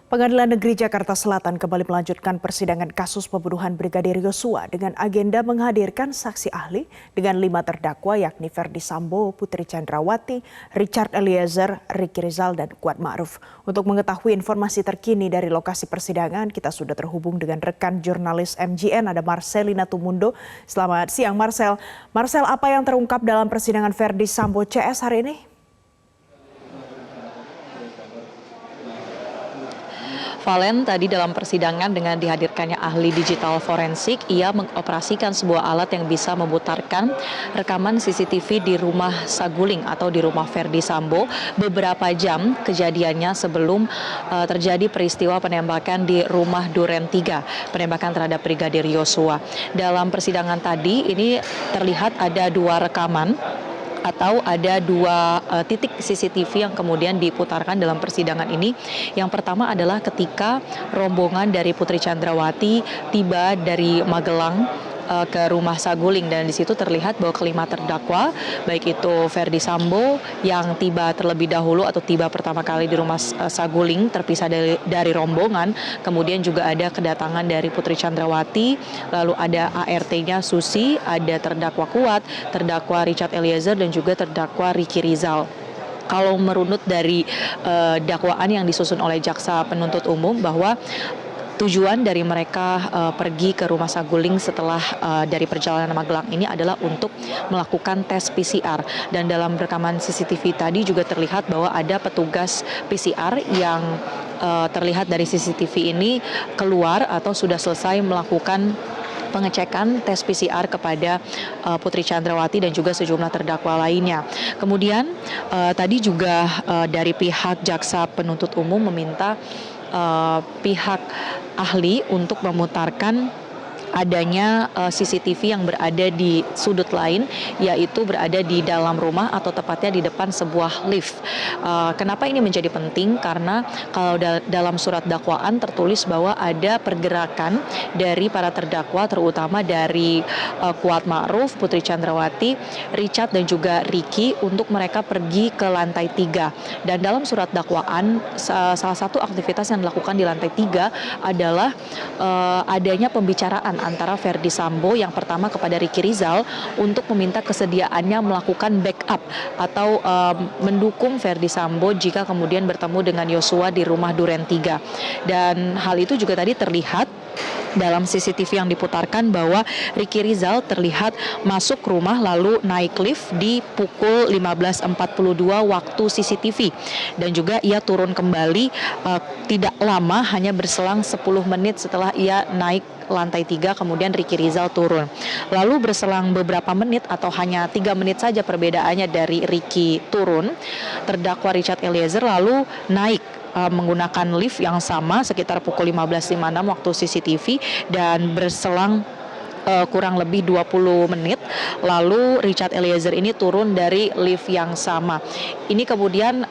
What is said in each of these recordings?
Pengadilan Negeri Jakarta Selatan kembali melanjutkan persidangan kasus pembunuhan Brigadir Yosua dengan agenda menghadirkan saksi ahli dengan 5 terdakwa yakni Ferdy Sambo, Putri Chandrawati, Richard Eliezer, Ricky Rizal, dan Kuat Ma'ruf. Untuk mengetahui informasi terkini dari lokasi persidangan, kita sudah terhubung dengan rekan jurnalis MGN, ada Marcelina Tumundo. Selamat siang Marcel. Marcel, apa yang terungkap dalam persidangan Ferdy Sambo CS hari ini? Valen, tadi dalam persidangan dengan dihadirkannya ahli digital forensik, ia mengoperasikan sebuah alat yang bisa memutarkan rekaman CCTV di rumah Saguling atau di rumah Ferdy Sambo beberapa jam kejadiannya sebelum terjadi peristiwa penembakan di rumah Duren 3, penembakan terhadap Brigadir Yosua. Dalam persidangan tadi ini terlihat ada 2 rekaman atau ada 2 titik CCTV yang kemudian diputarkan dalam persidangan ini. Yang pertama adalah ketika rombongan dari Putri Chandrawati tiba dari Magelang ke rumah Saguling, dan di situ terlihat bahwa kelima terdakwa baik itu Ferdy Sambo yang tiba terlebih dahulu atau tiba pertama kali di rumah Saguling terpisah dari rombongan, kemudian juga ada kedatangan dari Putri Chandrawati, lalu ada ART-nya Susi, ada terdakwa Kuat, terdakwa Richard Eliezer, dan juga terdakwa Ricky Rizal. Kalau merunut dari dakwaan yang disusun oleh jaksa penuntut umum bahwa tujuan dari mereka pergi ke rumah Saguling setelah dari perjalanan Magelang ini adalah untuk melakukan tes PCR. Dan dalam rekaman CCTV tadi juga terlihat bahwa ada petugas PCR yang terlihat dari CCTV ini keluar atau sudah selesai melakukan pengecekan tes PCR kepada Putri Chandrawati dan juga sejumlah terdakwa lainnya. Kemudian tadi juga dari pihak jaksa penuntut umum meminta pihak ahli untuk memutarkan adanya CCTV yang berada di sudut lain, yaitu berada di dalam rumah atau tepatnya di depan sebuah lift. Kenapa ini menjadi penting? Karena kalau dalam surat dakwaan tertulis bahwa ada pergerakan dari para terdakwa, terutama dari Kuat Ma'ruf, Putri Chandrawati, Richard, dan juga Ricky untuk mereka pergi ke lantai 3. Dan dalam surat dakwaan, salah satu aktivitas yang dilakukan di lantai 3 adalah adanya pembicaraan antara Ferdy Sambo yang pertama kepada Ricky Rizal untuk meminta kesediaannya melakukan backup atau mendukung Ferdy Sambo jika kemudian bertemu dengan Yosua di rumah Duren 3. Dan hal itu juga tadi terlihat dalam CCTV yang diputarkan bahwa Ricky Rizal terlihat masuk rumah lalu naik lift di pukul 15.42 waktu CCTV, dan juga ia turun kembali tidak lama, hanya berselang 10 menit setelah ia naik lantai 3, kemudian Ricky Rizal turun. Lalu berselang beberapa menit atau hanya 3 menit saja perbedaannya dari Ricky turun, terdakwa Richard Eliezer lalu naik menggunakan lift yang sama sekitar pukul 15.56 waktu CCTV, dan berselang kurang lebih 20 menit lalu Richard Eliezer ini turun dari lift yang sama. Ini kemudian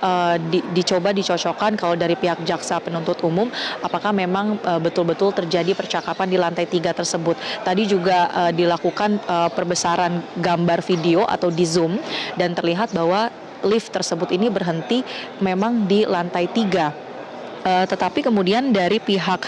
dicoba dicocokkan kalau dari pihak jaksa penuntut umum apakah memang betul-betul terjadi percakapan di lantai 3 tersebut. Tadi juga dilakukan perbesaran gambar video atau di zoom, dan terlihat bahwa lift tersebut ini berhenti memang di lantai 3. Tetapi kemudian dari pihak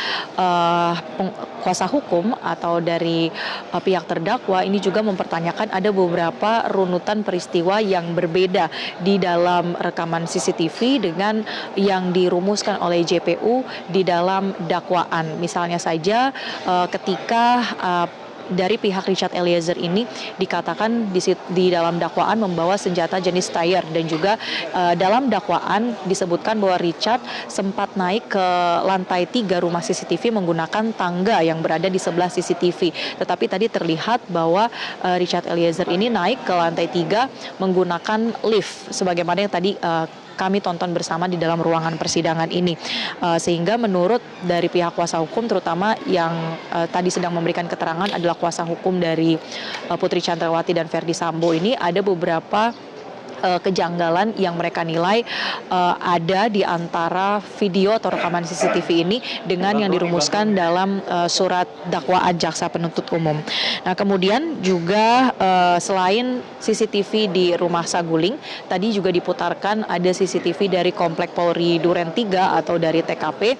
kuasa hukum atau dari pihak terdakwa ini juga mempertanyakan ada beberapa runutan peristiwa yang berbeda di dalam rekaman CCTV dengan yang dirumuskan oleh JPU di dalam dakwaan. Misalnya saja ketika dari pihak Richard Eliezer ini dikatakan di dalam dakwaan membawa senjata jenis tire, dan juga dalam dakwaan disebutkan bahwa Richard sempat naik ke lantai 3 rumah CCTV menggunakan tangga yang berada di sebelah CCTV. Tetapi tadi terlihat bahwa Richard Eliezer ini naik ke lantai 3 menggunakan lift sebagaimana yang tadi kami tonton bersama di dalam ruangan persidangan ini. Sehingga menurut dari pihak kuasa hukum, terutama yang tadi sedang memberikan keterangan adalah kuasa hukum dari Putri Chandrawati dan Ferdy Sambo, ini ada beberapa kejanggalan yang mereka nilai ada di antara video atau rekaman CCTV ini dengan yang dirumuskan dalam surat dakwaan jaksa penuntut umum. Nah, kemudian juga selain CCTV di Rumah Saguling, tadi juga diputarkan ada CCTV dari Komplek Polri Duren 3 atau dari TKP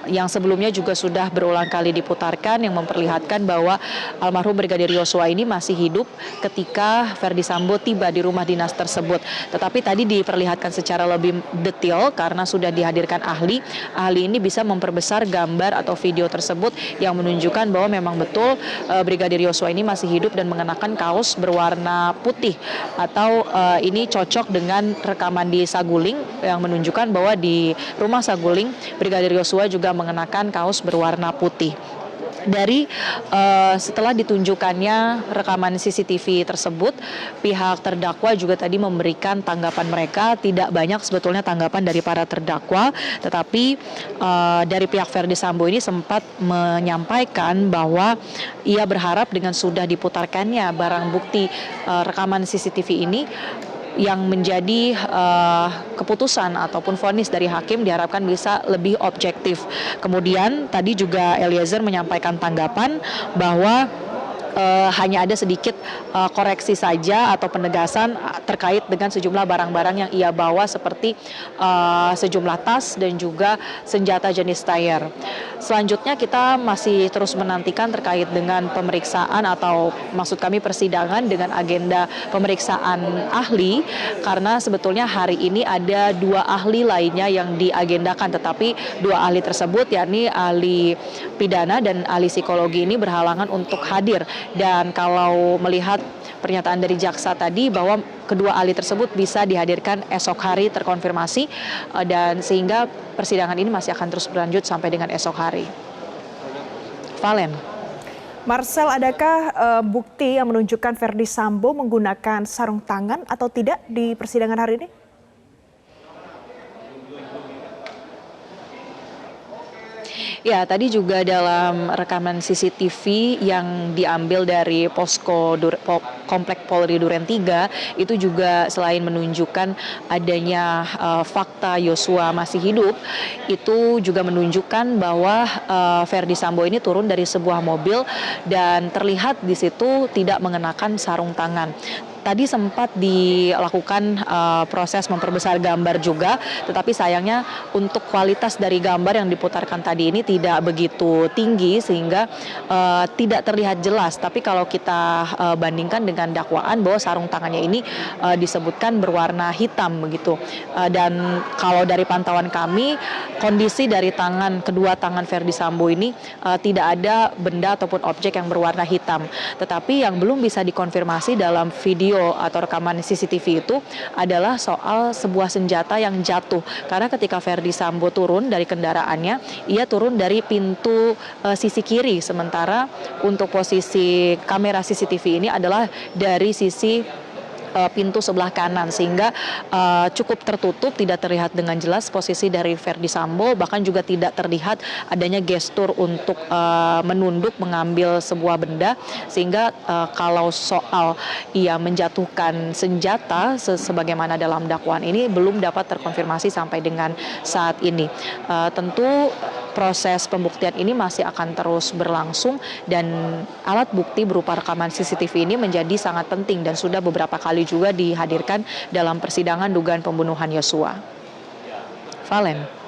yang sebelumnya juga sudah berulang kali diputarkan yang memperlihatkan bahwa almarhum Brigadir Yosua ini masih hidup ketika Verdi Sambo tiba di rumah dinas tersebut. Tetapi tadi diperlihatkan secara lebih detail karena sudah dihadirkan ahli. Ahli ini bisa memperbesar gambar atau video tersebut yang menunjukkan bahwa memang betul Brigadir Yosua ini masih hidup dan mengenakan kaos berwarna putih, atau ini cocok dengan rekaman di Saguling yang menunjukkan bahwa di rumah Saguling Brigadir Yosua juga mengenakan kaos berwarna putih. Dari setelah ditunjukkannya rekaman CCTV tersebut, pihak terdakwa juga tadi memberikan tanggapan mereka. Tidak banyak sebetulnya tanggapan dari para terdakwa, tetapi dari pihak Verdi Sambo ini sempat menyampaikan bahwa ia berharap dengan sudah diputarkannya barang bukti rekaman CCTV ini, yang menjadi keputusan ataupun vonis dari hakim diharapkan bisa lebih objektif. Kemudian tadi juga Eliezer menyampaikan tanggapan bahwa hanya ada sedikit koreksi saja atau penegasan terkait dengan sejumlah barang-barang yang ia bawa seperti sejumlah tas dan juga senjata jenis tire. Selanjutnya kita masih terus menantikan terkait dengan pemeriksaan atau maksud kami persidangan dengan agenda pemeriksaan ahli, karena sebetulnya hari ini ada 2 ahli lainnya yang diagendakan, tetapi 2 ahli tersebut yakni ahli pidana dan ahli psikologi ini berhalangan untuk hadir. Dan kalau melihat pernyataan dari jaksa tadi bahwa kedua ahli tersebut bisa dihadirkan esok hari terkonfirmasi, dan sehingga persidangan ini masih akan terus berlanjut sampai dengan esok hari. Valen. Marcel, adakah bukti yang menunjukkan Verdi Sambo menggunakan sarung tangan atau tidak di persidangan hari ini? Ya, tadi juga dalam rekaman CCTV yang diambil dari Komplek Polri Duren 3 itu juga selain menunjukkan adanya fakta Yosua masih hidup, itu juga menunjukkan bahwa Verdi Sambo ini turun dari sebuah mobil dan terlihat di situ tidak mengenakan sarung tangan. Tadi sempat dilakukan proses memperbesar gambar juga, tetapi sayangnya untuk kualitas dari gambar yang diputarkan tadi ini tidak begitu tinggi sehingga tidak terlihat jelas. Tapi kalau kita bandingkan dengan dakwaan bahwa sarung tangannya ini disebutkan berwarna hitam begitu. Dan kalau dari pantauan kami, kondisi dari kedua tangan Verdi Sambo ini tidak ada benda ataupun objek yang berwarna hitam. Tetapi yang belum bisa dikonfirmasi dalam video atau rekaman CCTV itu adalah soal sebuah senjata yang jatuh. Karena ketika Verdi Sambo turun dari kendaraannya, ia turun dari pintu sisi kiri, sementara untuk posisi kamera CCTV ini adalah dari sisi pintu sebelah kanan, sehingga cukup tertutup, tidak terlihat dengan jelas posisi dari Verdi Sambo, bahkan juga tidak terlihat adanya gestur untuk menunduk mengambil sebuah benda, sehingga kalau soal ia menjatuhkan senjata sebagaimana dalam dakwaan ini belum dapat terkonfirmasi sampai dengan saat ini. Tentu proses pembuktian ini masih akan terus berlangsung dan alat bukti berupa rekaman CCTV ini menjadi sangat penting dan sudah beberapa kali juga dihadirkan dalam persidangan dugaan pembunuhan Yosua. Valen.